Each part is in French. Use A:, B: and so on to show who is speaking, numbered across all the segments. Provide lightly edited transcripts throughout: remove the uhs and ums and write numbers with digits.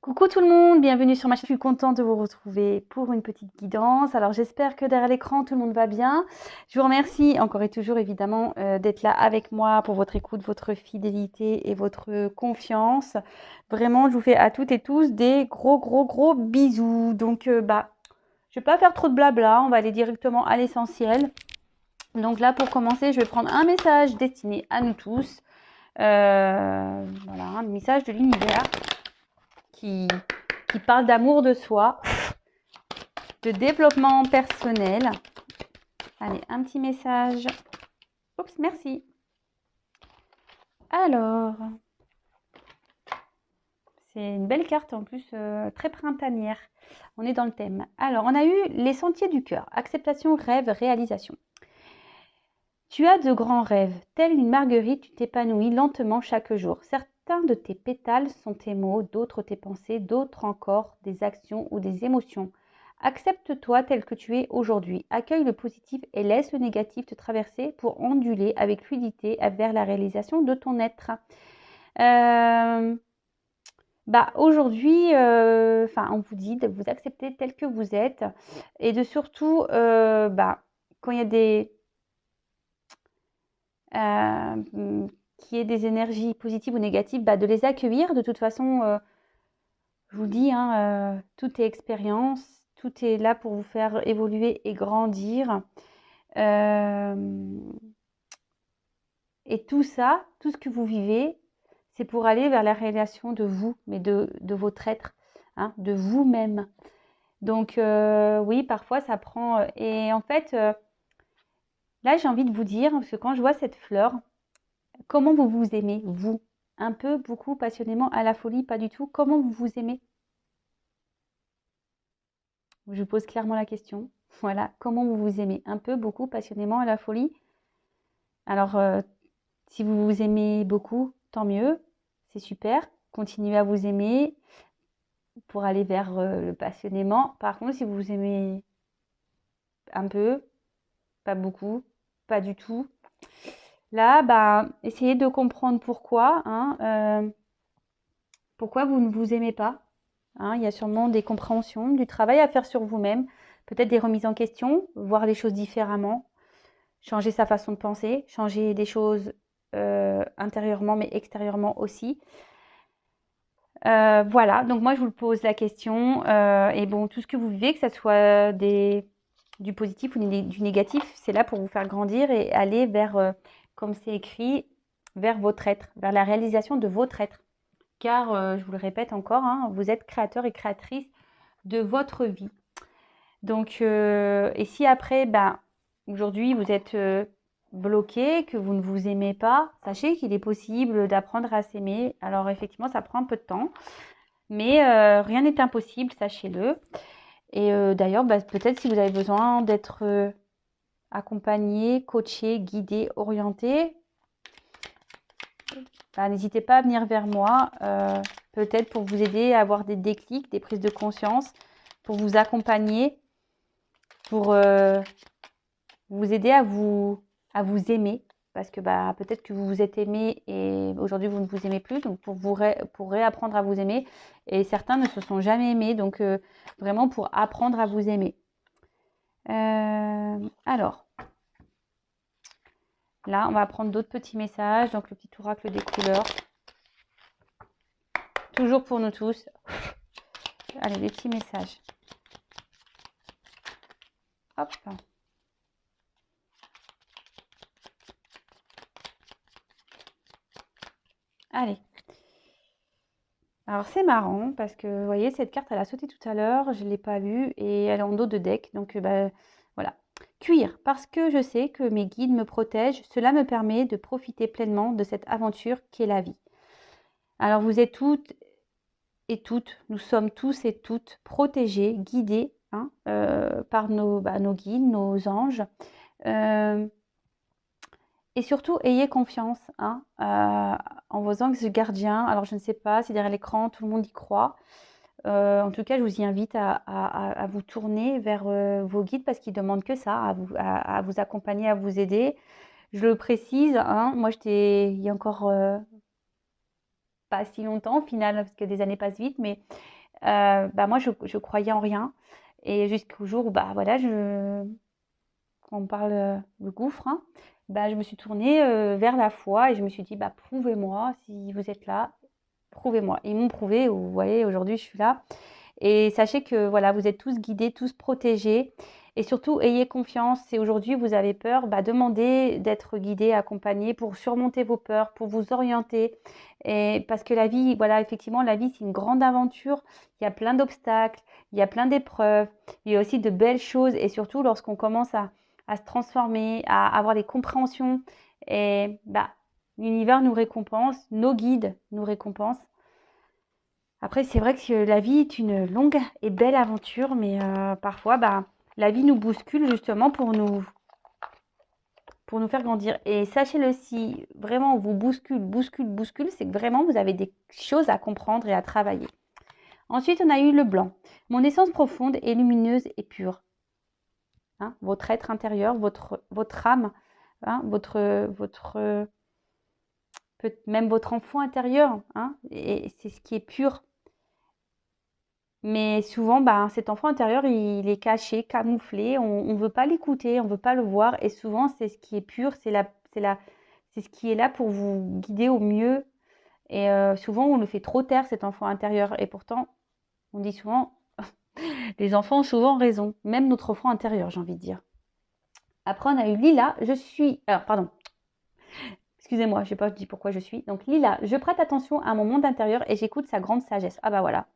A: Coucou tout le monde, bienvenue sur ma chaîne. Je suis contente de vous retrouver pour une petite guidance. Alors j'espère que derrière l'écran tout le monde va bien. Je vous remercie encore et toujours évidemment d'être là avec moi pour votre écoute, votre fidélité et votre confiance. Vraiment, je vous fais à toutes et tous des gros bisous. Donc je vais pas faire trop de blabla, on va aller directement à l'essentiel. Donc là pour commencer, je vais prendre un message destiné à nous tous. Voilà, un message de l'univers qui, qui parle d'amour de soi, de développement personnel. Allez, un petit message. Oups, merci. Alors, c'est une belle carte en plus, très printanière. On est dans le thème. Alors, on a eu les sentiers du cœur. Acceptation, rêve, réalisation. Tu as de grands rêves. Telle une marguerite, tu t'épanouis lentement chaque jour. Certains de tes pétales sont tes mots, d'autres tes pensées, d'autres encore des actions ou des émotions. Accepte-toi tel que tu es aujourd'hui. Accueille le positif et laisse le négatif te traverser pour onduler avec fluidité vers la réalisation de ton être. Aujourd'hui, on vous dit de vous accepter tel que vous êtes et de surtout, quand il y a des qu'il y ait des énergies positives ou négatives, de les accueillir. De toute façon, je vous dis, tout est expérience, tout est là pour vous faire évoluer et grandir. Et tout ça, tout ce que vous vivez, c'est pour aller vers la réalisation de vous, mais de votre être, de vous-même. Donc oui, parfois ça prend. Et en fait, là j'ai envie de vous dire, parce que quand je vois cette fleur, comment vous vous aimez, vous? Un peu, beaucoup, passionnément, à la folie, pas du tout. Comment vous vous aimez? Je vous pose clairement la question. Voilà, comment vous vous aimez? Un peu, beaucoup, passionnément, à la folie? Alors, si vous vous aimez beaucoup, tant mieux, c'est super. Continuez à vous aimer pour aller vers le passionnément. Par contre, si vous vous aimez un peu, pas beaucoup, pas du tout, là, essayez de comprendre pourquoi, pourquoi vous ne vous aimez pas. Il y a sûrement des compréhensions, du travail à faire sur vous-même, peut-être des remises en question, voir les choses différemment, changer sa façon de penser, changer des choses intérieurement mais extérieurement aussi. Voilà, donc moi je vous pose la question, et bon, tout ce que vous vivez, que ce soit du positif ou du négatif, c'est là pour vous faire grandir et aller vers, comme c'est écrit, vers votre être, vers la réalisation de votre être. Car, je vous le répète encore, vous êtes créateur et créatrice de votre vie. Donc, et si après, aujourd'hui, vous êtes bloqué, que vous ne vous aimez pas, sachez qu'il est possible d'apprendre à s'aimer. Alors, effectivement, ça prend un peu de temps, mais rien n'est impossible, sachez-le. Et d'ailleurs, peut-être si vous avez besoin d'être accompagné, coaché, guidé, orienté, n'hésitez pas à venir vers moi, peut-être pour vous aider à avoir des déclics, des prises de conscience, pour vous accompagner, pour vous aider à vous aimer. Parce que peut-être que vous vous êtes aimé et aujourd'hui vous ne vous aimez plus, donc pour réapprendre à vous aimer. Et certains ne se sont jamais aimés, donc vraiment pour apprendre à vous aimer. Alors, là, on va prendre d'autres petits messages. Donc le petit oracle des couleurs. Toujours pour nous tous. Allez, des petits messages. Hop. Allez. Alors c'est marrant parce que vous voyez cette carte elle a sauté tout à l'heure, je ne l'ai pas vue et elle est en dos de deck. Donc voilà. Cuire, parce que je sais que mes guides me protègent, cela me permet de profiter pleinement de cette aventure qu'est la vie. Alors vous êtes toutes et toutes, nous sommes tous et toutes protégés, guidés par nos guides, nos anges. Et surtout, ayez confiance en vos anges gardiens. Alors, je ne sais pas si derrière l'écran, tout le monde y croit. En tout cas, je vous y invite à vous tourner vers vos guides parce qu'ils demandent que ça, à vous accompagner, à vous aider. Je le précise, moi, il y a encore pas si longtemps au final, parce que des années passent vite, mais moi, je croyais en rien. Et jusqu'au jour où, voilà, quand on parle de gouffre, hein, je me suis tournée vers la foi et je me suis dit, prouvez-moi si vous êtes là, prouvez-moi. Ils m'ont prouvé, vous voyez, aujourd'hui, je suis là. Et sachez que voilà, vous êtes tous guidés, tous protégés. Et surtout, ayez confiance. Si aujourd'hui vous avez peur, demandez d'être guidé, accompagné pour surmonter vos peurs, pour vous orienter. Et parce que la vie, voilà, effectivement, la vie, c'est une grande aventure. Il y a plein d'obstacles, il y a plein d'épreuves, il y a aussi de belles choses. Et surtout, lorsqu'on commence à se transformer, à avoir des compréhensions, et l'univers nous récompense, nos guides nous récompensent. Après, c'est vrai que la vie est une longue et belle aventure, mais parfois, la vie nous bouscule justement pour nous faire grandir. Et sachez-le, si vraiment on vous bouscule, c'est que vraiment vous avez des choses à comprendre et à travailler. Ensuite, on a eu le blanc. Mon essence profonde est lumineuse et pure. Hein, votre être intérieur, votre âme, hein, même votre enfant intérieur, hein, et c'est ce qui est pur. Mais souvent, cet enfant intérieur, il est caché, camouflé, on ne veut pas l'écouter, on ne veut pas le voir. Et souvent, c'est ce qui est pur, c'est ce qui est là pour vous guider au mieux. Et souvent, on le fait trop taire, cet enfant intérieur. Et pourtant, on dit souvent, les enfants ont souvent raison, même notre enfant intérieur, j'ai envie de dire. Après, on a eu Lila, je suis... Alors, pardon, excusez-moi, je n'ai pas dit pourquoi je suis. Donc, Lila, je prête attention à mon monde intérieur et j'écoute sa grande sagesse. Ah voilà.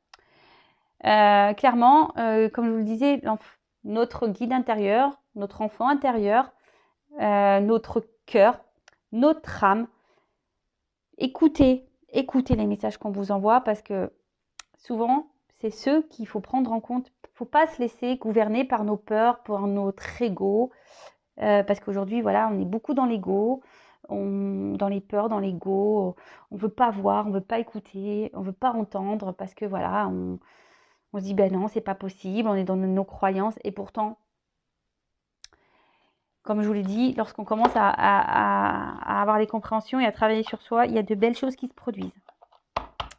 A: Clairement, comme je vous le disais, notre guide intérieur, notre enfant intérieur, notre cœur, notre âme, écoutez les messages qu'on vous envoie parce que souvent, c'est ceux qu'il faut prendre en compte. Il ne faut pas se laisser gouverner par nos peurs, par notre ego, parce qu'aujourd'hui, voilà, on est beaucoup dans l'ego, dans les peurs, dans l'ego. On ne veut pas voir, on ne veut pas écouter, on ne veut pas entendre parce que voilà, on se dit, non, c'est pas possible, on est dans nos croyances. Et pourtant, comme je vous l'ai dit, lorsqu'on commence à avoir les compréhensions et à travailler sur soi, il y a de belles choses qui se produisent.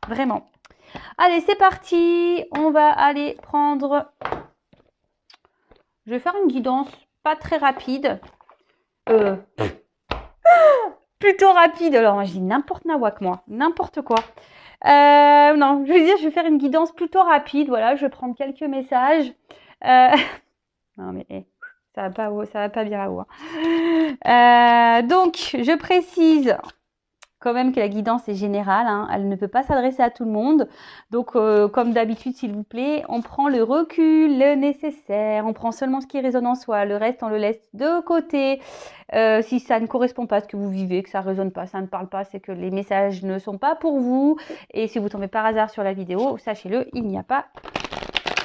A: Vraiment. Allez, c'est parti. On va aller prendre... Je vais faire une guidance pas très rapide. Plutôt rapide. Alors, je dis n'importe nawak, moi. N'importe quoi. Non, je veux dire, je vais faire une guidance plutôt rapide. Voilà, je vais prendre quelques messages. Non, mais ça va pas bien là-haut. Donc, je précise quand même que la guidance est générale. Hein, elle ne peut pas s'adresser à tout le monde. Donc, comme d'habitude, s'il vous plaît, on prend le recul, le nécessaire. On prend seulement ce qui résonne en soi. Le reste, on le laisse de côté. Si ça ne correspond pas à ce que vous vivez, que ça ne résonne pas, ça ne parle pas, c'est que les messages ne sont pas pour vous. Et si vous tombez par hasard sur la vidéo, sachez-le, il n'y a pas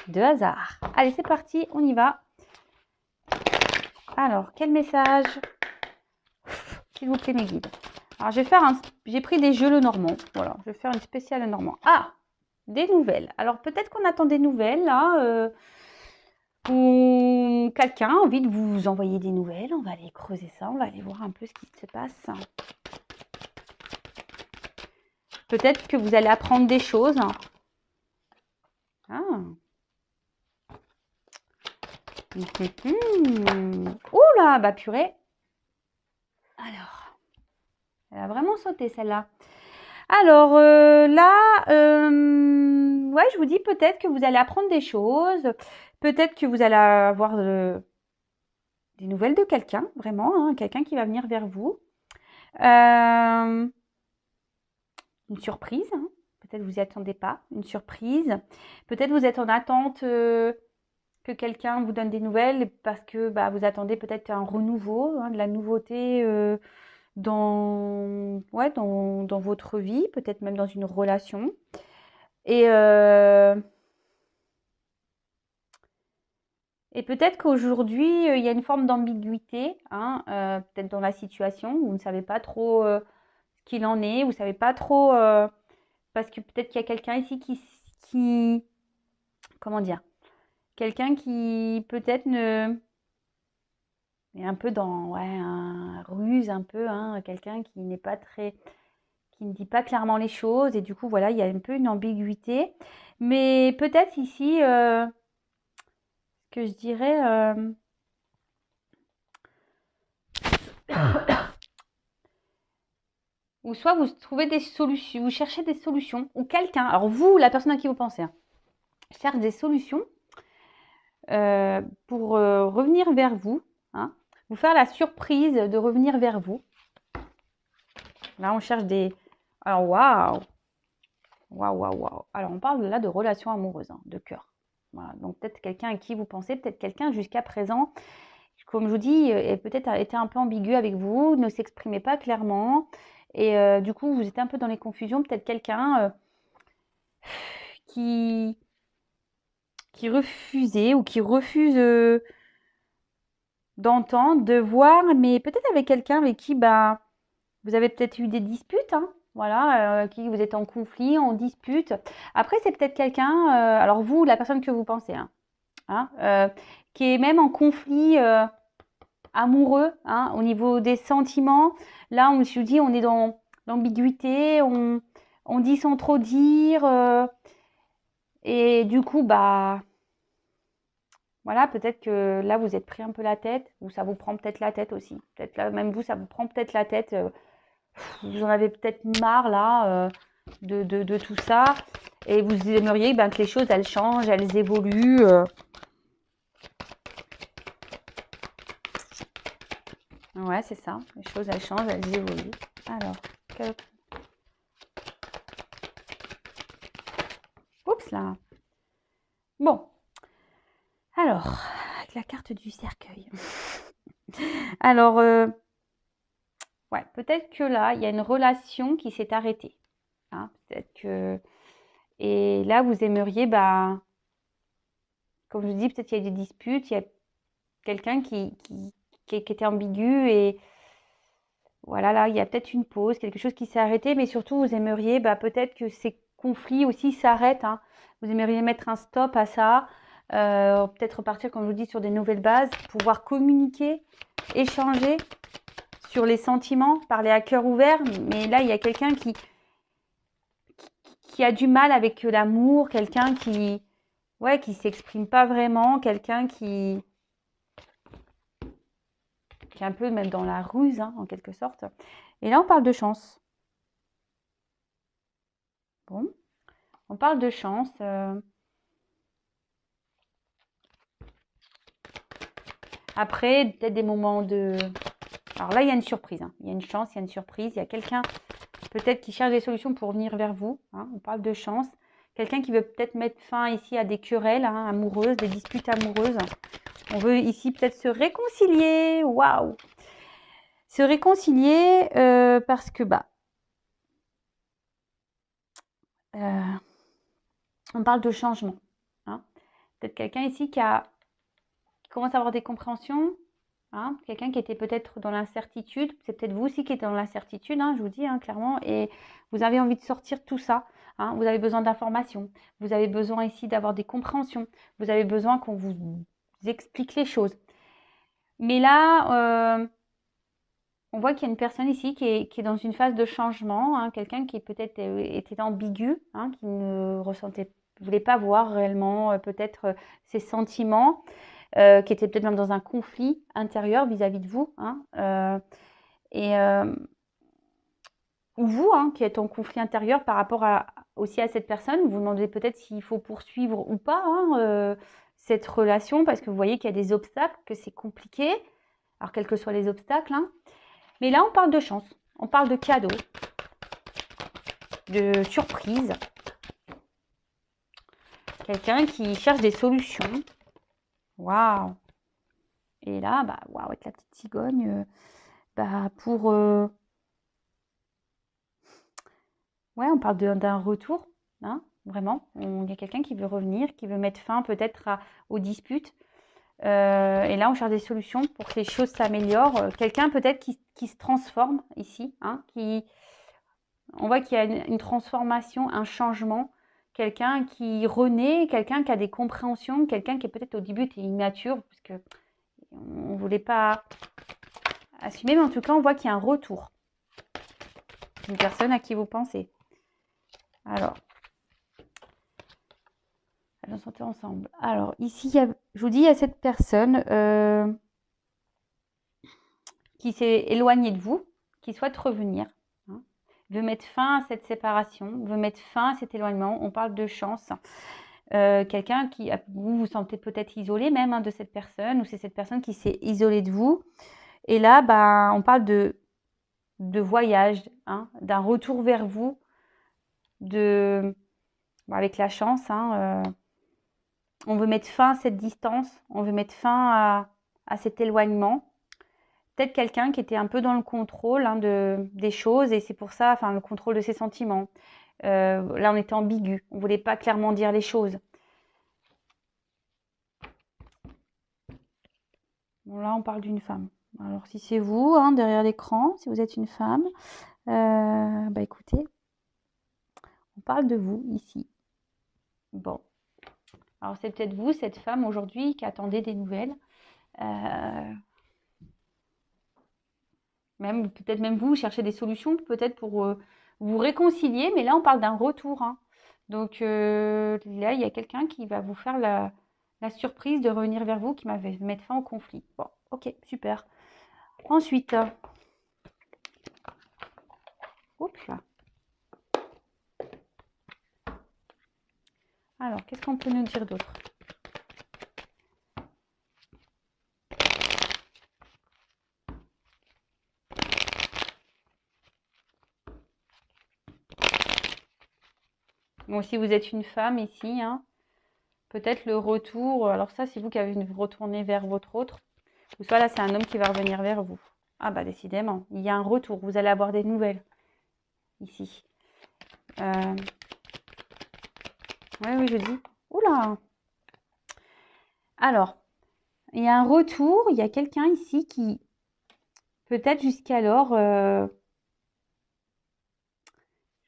A: de hasard. Allez, c'est parti, on y va. Alors, quel message? S'il vous plaît, mes guides. Alors, j'ai pris des jeux le normand. Voilà, je vais faire une spéciale le normand. Ah, des nouvelles. Alors, peut-être qu'on attend des nouvelles, là. Ou quelqu'un a envie de vous envoyer des nouvelles. On va aller creuser ça. On va aller voir un peu ce qui se passe. Peut-être que vous allez apprendre des choses. Ah. Oula, purée. Alors, elle a vraiment sauté celle-là. Alors là, ouais, je vous dis peut-être que vous allez apprendre des choses. Peut-être que vous allez avoir des nouvelles de quelqu'un, vraiment, hein, quelqu'un qui va venir vers vous. Une surprise, hein. Peut-être vous n'y attendez pas, une surprise. Peut-être vous êtes en attente que quelqu'un vous donne des nouvelles parce que vous attendez peut-être un renouveau, hein, de la nouveauté dans votre vie, peut-être même dans une relation. Et peut-être qu'aujourd'hui, il y a une forme d'ambiguïté, hein, peut-être dans la situation, où vous ne savez pas trop ce qu'il en est, vous ne savez pas trop, parce que peut-être qu'il y a quelqu'un ici qui comment dire, quelqu'un qui peut-être est un peu dans un ruse, un peu, hein, quelqu'un qui n'est pas très, qui ne dit pas clairement les choses. Et du coup, voilà, il y a un peu une ambiguïté. Mais peut-être ici, que je dirais... ou soit vous trouvez des solutions, vous cherchez des solutions, ou quelqu'un, alors vous, la personne à qui vous pensez, hein, cherche des solutions pour revenir vers vous, hein, vous faire la surprise de revenir vers vous. Là, on cherche des... Alors, waouh. Alors, on parle là de relations amoureuses, hein, de cœur. Voilà. Donc, peut-être quelqu'un à qui vous pensez, peut-être quelqu'un jusqu'à présent, comme je vous dis, peut-être a été un peu ambigu avec vous, ne s'exprimait pas clairement. Et du coup, vous êtes un peu dans les confusions. Peut-être quelqu'un qui refusait ou qui refuse d'entendre, de voir, mais peut-être avec quelqu'un avec qui bah, vous avez peut-être eu des disputes, hein, voilà, qui vous êtes en conflit, en dispute. Après, c'est peut-être quelqu'un, alors vous, la personne que vous pensez, qui est même en conflit amoureux, hein, au niveau des sentiments. Là, je vous dis, on est dans l'ambiguïté, on dit sans trop dire, et du coup, bah, voilà, peut-être que là, vous êtes pris un peu la tête, ou ça vous prend peut-être la tête aussi. Peut-être là, même vous, ça vous prend peut-être la tête. Vous en avez peut-être marre, là, de tout ça. Et vous aimeriez ben, que les choses, elles changent, elles évoluent. Ouais, c'est ça. Les choses, elles changent, elles évoluent. Alors, oups là. Bon. Alors, avec la carte du cercueil. Alors, ouais, peut-être que là, il y a une relation qui s'est arrêtée. Hein, peut-être que... Et là, vous aimeriez, bah, comme je vous dis, peut-être qu'il y a des disputes, il y a quelqu'un qui était ambigu et voilà, là, il y a peut-être une pause, quelque chose qui s'est arrêté, mais surtout, vous aimeriez bah, peut-être que ces conflits aussi s'arrêtent. Hein. Vous aimeriez mettre un stop à ça, peut-être repartir, comme je vous dis, sur des nouvelles bases, pouvoir communiquer, échanger sur les sentiments, parler à cœur ouvert. Mais là, il y a quelqu'un qui a du mal avec l'amour, quelqu'un qui s'exprime pas vraiment, quelqu'un qui est un peu même dans la ruse, hein, en quelque sorte. Et là, on parle de chance. Bon, on parle de chance. Après, peut-être des moments de... Alors là, il y a une surprise. Hein. Il y a une chance, il y a une surprise. Il y a quelqu'un peut-être qui cherche des solutions pour venir vers vous. Hein. On parle de chance. Quelqu'un qui veut peut-être mettre fin ici à des querelles amoureuses, des disputes amoureuses. On veut ici peut-être se réconcilier. Waouh! Se réconcilier parce que, bah, on parle de changement. Hein. Peut-être quelqu'un ici qui commence à avoir des compréhensions. Hein, quelqu'un qui était peut-être dans l'incertitude. C'est peut-être vous aussi qui êtes dans l'incertitude, hein, je vous dis clairement. Et vous avez envie de sortir tout ça. Hein, vous avez besoin d'informations. Vous avez besoin ici d'avoir des compréhensions. Vous avez besoin qu'on vous explique les choses. Mais là, on voit qu'il y a une personne ici qui est dans une phase de changement, hein, quelqu'un qui peut-être était ambigu, hein, qui ne voulait pas voir réellement peut-être ses sentiments, qui était peut-être même dans un conflit intérieur vis-à-vis de vous, hein, ou vous, hein, qui êtes en conflit intérieur par rapport aussi à cette personne, vous vous demandez peut-être s'il faut poursuivre ou pas hein, cette relation, parce que vous voyez qu'il y a des obstacles, que c'est compliqué, alors quels que soient les obstacles, hein. Mais là, on parle de chance, on parle de cadeaux, de surprises. Quelqu'un qui cherche des solutions. Waouh! Et là, bah, waouh, avec la petite cigogne, bah, pour... ouais, on parle d'un retour, hein, vraiment. Il y a quelqu'un qui veut revenir, qui veut mettre fin peut-être aux disputes. Et là, on cherche des solutions pour que les choses s'améliorent. Quelqu'un peut-être qui se transforme ici, hein, on voit qu'il y a une transformation, un changement. Quelqu'un qui renaît, quelqu'un qui a des compréhensions, quelqu'un qui est peut-être au début était immature, parce que on ne voulait pas assumer, mais en tout cas, on voit qu'il y a un retour. une personne à qui vous pensez. Alors, allons sauter ensemble. Alors, ici, je vous dis, il y a cette personne qui s'est éloignée de vous, qui souhaite revenir, hein, veut mettre fin à cette séparation, veut mettre fin à cet éloignement. On parle de chance. Quelqu'un qui, vous vous sentez peut-être isolé même hein, de cette personne, ou c'est cette personne qui s'est isolée de vous. Et là, bah, on parle de voyage, hein, d'un retour vers vous, avec la chance. Hein, on veut mettre fin à cette distance, on veut mettre fin à cet éloignement. Peut-être quelqu'un qui était un peu dans le contrôle hein, des choses, et c'est pour ça, enfin, le contrôle de ses sentiments. Là, on était ambigu, on ne voulait pas clairement dire les choses. Bon, là, on parle d'une femme. Alors, si c'est vous, hein, derrière l'écran, si vous êtes une femme, bah écoutez, on parle de vous ici. Bon. Alors, c'est peut-être vous, cette femme, aujourd'hui, qui attendait des nouvelles. Peut-être même vous cherchez des solutions, peut-être pour vous réconcilier, mais là, on parle d'un retour. Hein. Donc, là, il y a quelqu'un qui va vous faire la surprise de revenir vers vous, qui va mettre fin au conflit. Bon, ok, super. Ensuite, oups là. Alors, qu'est-ce qu'on peut nous dire d'autre? Bon, si vous êtes une femme ici, hein, peut-être le retour. Alors ça, c'est vous qui avez retourné vers votre autre. Ou soit là, c'est un homme qui va revenir vers vous. Ah bah décidément, il y a un retour. Vous allez avoir des nouvelles ici. Oui, je dis. Oula. Alors, il y a un retour. Il y a quelqu'un ici qui, peut-être jusqu'alors, je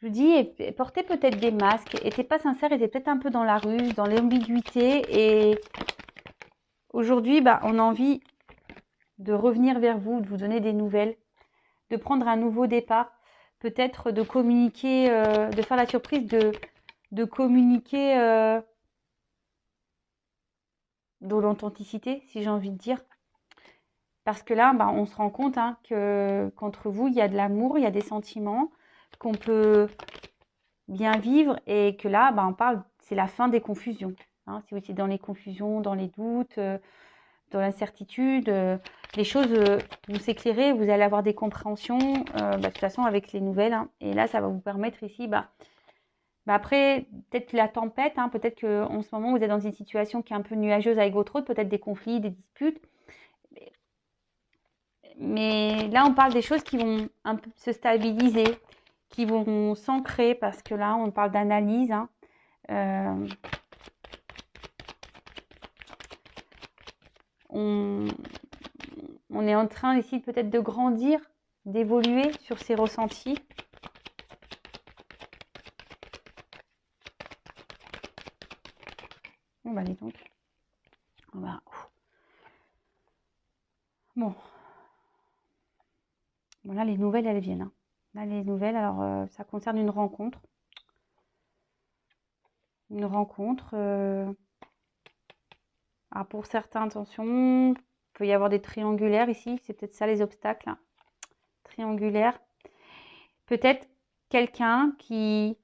A: vous dis, portait peut-être des masques, était pas sincère, était peut-être un peu dans la ruse, dans l'ambiguïté. Et aujourd'hui, bah, on a envie de revenir vers vous, de vous donner des nouvelles, de prendre un nouveau départ, peut-être de communiquer, de faire la surprise de communiquer dans l'authenticité, si j'ai envie de dire. Parce que là, bah, on se rend compte hein, qu'entre vous, il y a de l'amour, il y a des sentiments, qu'on peut bien vivre et que là, bah, on parle, c'est la fin des confusions. Hein. Si vous étiez dans les confusions, dans les doutes, dans l'incertitude, les choses vont s'éclairer, vous allez avoir des compréhensions, de toute façon avec les nouvelles. Hein. Et là, ça va vous permettre ici, après, peut-être la tempête, hein, peut-être qu'en ce moment, vous êtes dans une situation qui est un peu nuageuse avec votre autre, peut-être des conflits, des disputes. Mais là, on parle des choses qui vont un peu se stabiliser, qui vont s'ancrer, parce que là, on parle d'analyse. Hein. On est en train ici peut-être de grandir, d'évoluer sur ces ressentis. Bon, bah, dis donc. Bon. Bon, là, les nouvelles, elles viennent. Hein. Là, les nouvelles, alors, ça concerne une rencontre. Une rencontre. Alors, pour certains, attention, il peut y avoir des triangulaires ici. C'est peut-être ça, les obstacles. Hein. Triangulaires. Peut-être quelqu'un qui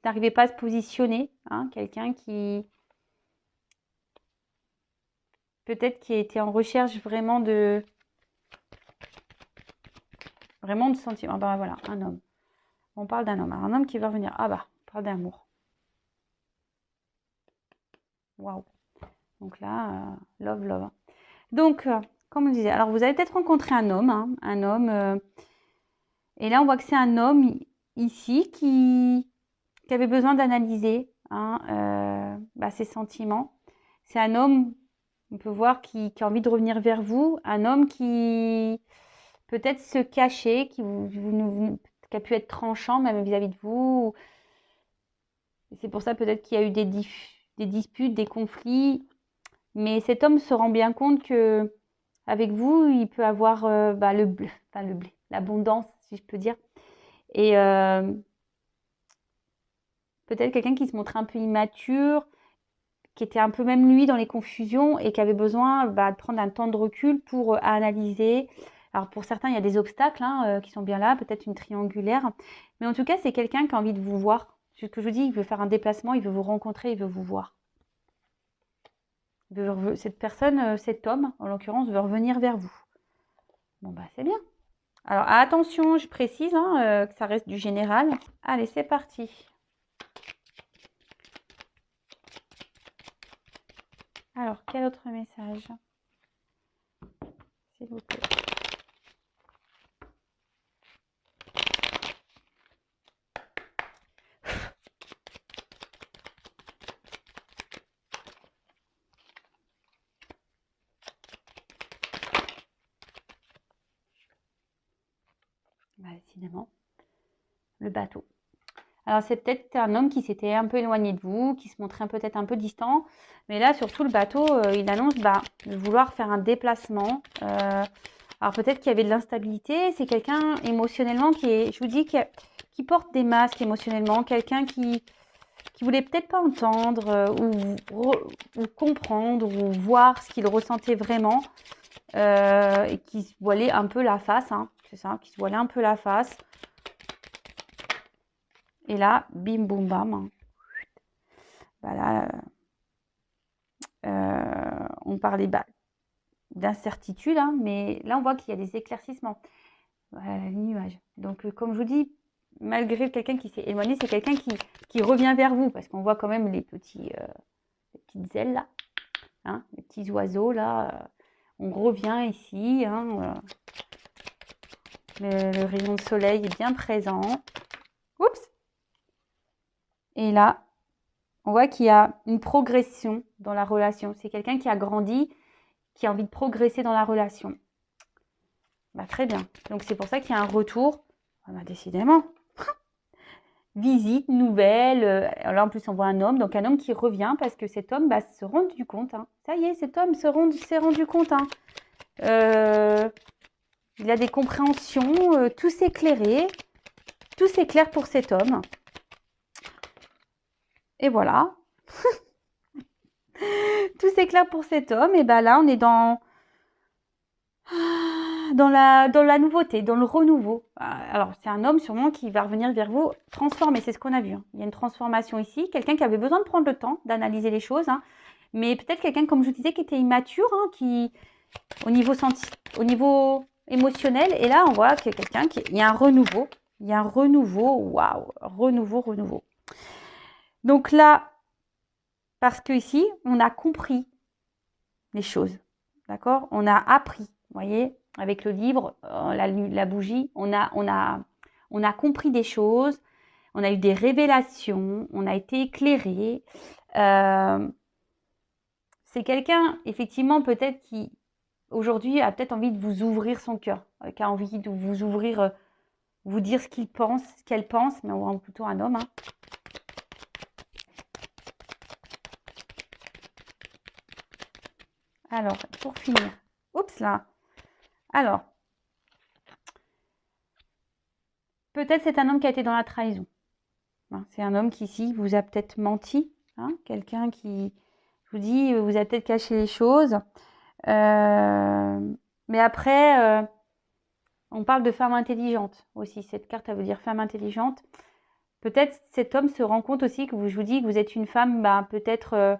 A: n'arrivait pas à se positionner. Hein, quelqu'un qui... Peut-être qui était en recherche vraiment de sentiments. Ah bah voilà, un homme. On parle d'un homme. Alors, un homme qui va revenir. Ah bah, on parle d'amour. Waouh. Donc là, love, love. Donc, comme on disait, alors vous avez peut-être rencontré un homme. Hein, un homme. Et là, on voit que c'est un homme ici qui avait besoin d'analyser hein, ses sentiments. C'est un homme, on peut voir, qui a envie de revenir vers vous. Un homme qui peut-être se cachait, qui a pu être tranchant même vis-à-vis de vous. Et c'est pour ça peut-être qu'il y a eu des disputes, des conflits. Mais cet homme se rend bien compte que avec vous, il peut avoir le blé, l'abondance, si je peux dire. Et peut-être quelqu'un qui se montrait un peu immature, qui était un peu même lui dans les confusions et qui avait besoin de prendre un temps de recul pour analyser. Alors pour certains, il y a des obstacles qui sont bien là, peut-être une triangulaire. Mais en tout cas, c'est quelqu'un qui a envie de vous voir. Ce que je vous dis, il veut faire un déplacement, il veut vous rencontrer, il veut vous voir. Cette personne, cet homme, en l'occurrence, veut revenir vers vous. Bon, bah c'est bien. Alors attention, je précise que ça reste du général. Allez, c'est parti. Alors, quel autre message, s'il vous plaît? Bah, décidément, le bateau. Alors, c'est peut-être un homme qui s'était un peu éloigné de vous, qui se montrait peut-être un peu distant. Mais là, surtout, le bateau, il annonce de vouloir faire un déplacement. Alors, peut-être qu'il y avait de l'instabilité. C'est quelqu'un émotionnellement je vous dis, qui porte des masques émotionnellement. Quelqu'un qui voulait peut-être pas entendre ou comprendre ou voir ce qu'il ressentait vraiment. Et qui se voilait un peu la face. C'est ça, qui se voilait un peu la face. Et là, bim, boum, bam. Là, on parlait d'incertitude, mais là, on voit qu'il y a des éclaircissements. Voilà, les nuages. Donc, comme je vous dis, malgré quelqu'un qui s'est éloigné, c'est quelqu'un qui revient vers vous, parce qu'on voit quand même les petites ailes là, les petits oiseaux là. On revient ici. Le rayon de soleil est bien présent. Oups! Et là, on voit qu'il y a une progression dans la relation. C'est quelqu'un qui a grandi, qui a envie de progresser dans la relation. Très bien. Donc, c'est pour ça qu'il y a un retour. Décidément. Visite, nouvelle. Là, en plus, on voit un homme. Donc, un homme qui revient parce que cet homme se rend du compte. Ça y est, cet homme s'est rendu compte. Il a des compréhensions. Tout s'éclairer. Tout s'éclaire pour cet homme. Et voilà. Tout s'éclaire pour cet homme. Et là, on est dans la nouveauté, dans le renouveau. Alors, c'est un homme sûrement qui va revenir vers vous transformé, c'est ce qu'on a vu. Il y a une transformation ici, quelqu'un qui avait besoin de prendre le temps d'analyser les choses, mais peut-être quelqu'un, comme je vous disais, qui était immature, qui au niveau émotionnel, et là, on voit qu'il y a quelqu'un il y a un renouveau, waouh, renouveau. Donc là, parce que ici, on a compris les choses, d'accord? On a appris, vous voyez, avec le livre, la bougie, on a compris des choses, on a eu des révélations, on a été éclairé. C'est quelqu'un, effectivement, peut-être qui, aujourd'hui, a peut-être envie de vous ouvrir son cœur, qui a envie de vous ouvrir, vous dire ce qu'il pense, ce qu'elle pense, mais on voit plutôt un homme. Alors, pour finir, oups là. Alors, peut-être c'est un homme qui a été dans la trahison. C'est un homme qui, ici, vous a peut-être menti. Quelqu'un qui, je vous dis, vous a peut-être caché les choses. Mais après, on parle de femme intelligente aussi. Cette carte, elle veut dire femme intelligente. Peut-être cet homme se rend compte aussi que je vous dis que vous êtes une femme, peut-être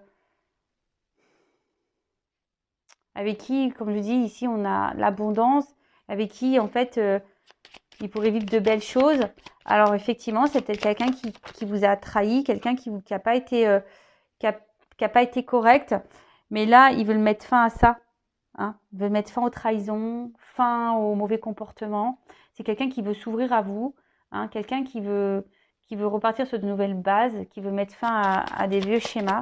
A: avec qui, comme je dis, ici, on a l'abondance, avec qui, en fait, il pourrait vivre de belles choses. Alors, effectivement, c'est peut-être quelqu'un qui vous a trahi, quelqu'un qui n'a pas été, pas été correct. Mais là, il veut mettre fin à ça. Il veut mettre fin aux trahisons, fin au mauvais comportement. C'est quelqu'un qui veut s'ouvrir à vous, quelqu'un qui veut repartir sur de nouvelles bases, qui veut mettre fin à des vieux schémas.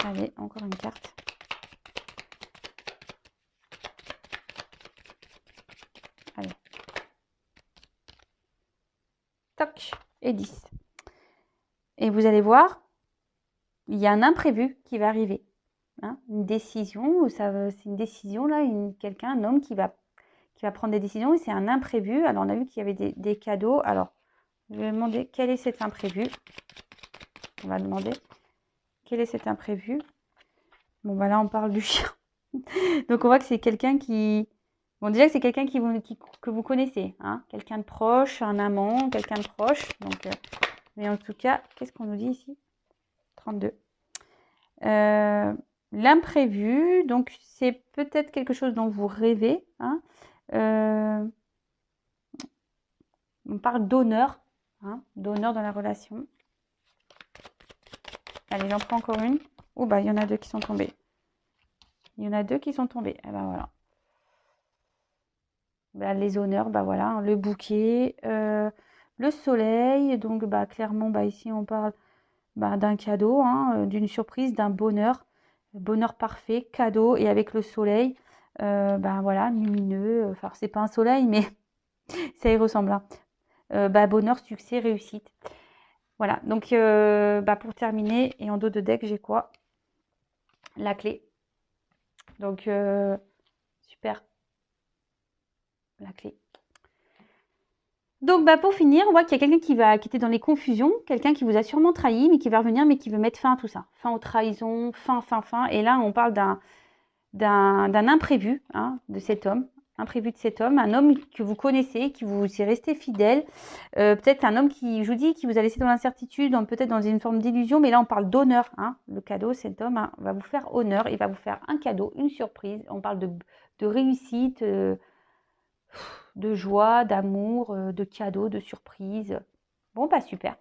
A: Allez, encore une carte. Allez. Toc, et 10. Et vous allez voir, il y a un imprévu qui va arriver. hein, une décision, c'est une décision là, quelqu'un, un homme qui va prendre des décisions et c'est un imprévu. Alors on a vu qu'il y avait des cadeaux. Alors je vais demander quel est cet imprévu. On va demander quel est cet imprévu. Bon bah là on parle du chien. Donc on voit que c'est quelqu'un qui... Bon déjà que c'est quelqu'un que vous connaissez, hein, quelqu'un de proche, un amant, quelqu'un de proche. Donc, mais en tout cas, qu'est-ce qu'on nous dit ici? 32. L'imprévu, donc c'est peut-être quelque chose dont vous rêvez. Hein. On parle d'honneur, hein, d'honneur dans la relation. Allez, j'en prends encore une. Oh bah il y en a deux qui sont tombés. Il y en a deux qui sont tombés. Et ben voilà. Bah, les honneurs, bah voilà, hein, le bouquet, le soleil. Donc bah clairement, bah ici on parle bah, d'un cadeau, hein, d'une surprise, d'un bonheur, bonheur parfait, cadeau et avec le soleil, bah voilà, lumineux. Enfin c'est pas un soleil, mais ça y ressemble. Hein. Bah, bonheur, succès, réussite. Voilà. Donc bah pour terminer et en dos de deck j'ai quoi? La clé. Donc super. La clé. Donc, bah, pour finir, on voit qu'il y a quelqu'un qui était dans les confusions, quelqu'un qui vous a sûrement trahi, mais qui va revenir, mais qui veut mettre fin à tout ça. Fin aux trahisons, fin. Et là, on parle d'un imprévu, hein, de cet homme. Imprévu de cet homme, un homme que vous connaissez, qui vous est resté fidèle. Peut-être un homme qui, je vous dis, qui vous a laissé dans l'incertitude, peut-être dans une forme d'illusion, mais là, on parle d'honneur. Hein. Le cadeau, cet homme hein, va vous faire honneur, il va vous faire un cadeau, une surprise. On parle de réussite, de joie, d'amour, de cadeaux, de surprises. Bon, bah super.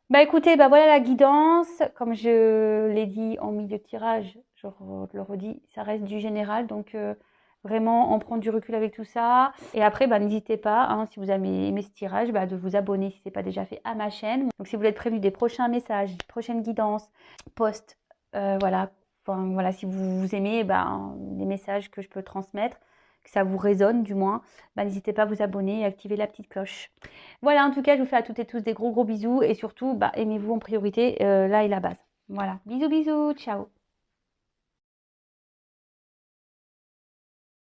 A: Bah écoutez, bah voilà la guidance. Comme je l'ai dit en milieu de tirage, je le redis, ça reste du général. Donc vraiment, en prendre du recul avec tout ça. Et après, bah, n'hésitez pas, hein, si vous avez aimé ce tirage, bah, de vous abonner si ce n'est pas déjà fait à ma chaîne. Donc si vous voulez être prévenu des prochains messages, des prochaines guidances, posts, voilà. Enfin, voilà, si vous aimez bah, les messages que je peux transmettre, que ça vous résonne du moins, bah, n'hésitez pas à vous abonner et activer la petite cloche. Voilà, en tout cas, je vous fais à toutes et tous des gros bisous et surtout, bah, aimez-vous en priorité, là est la base. Voilà, bisous, ciao.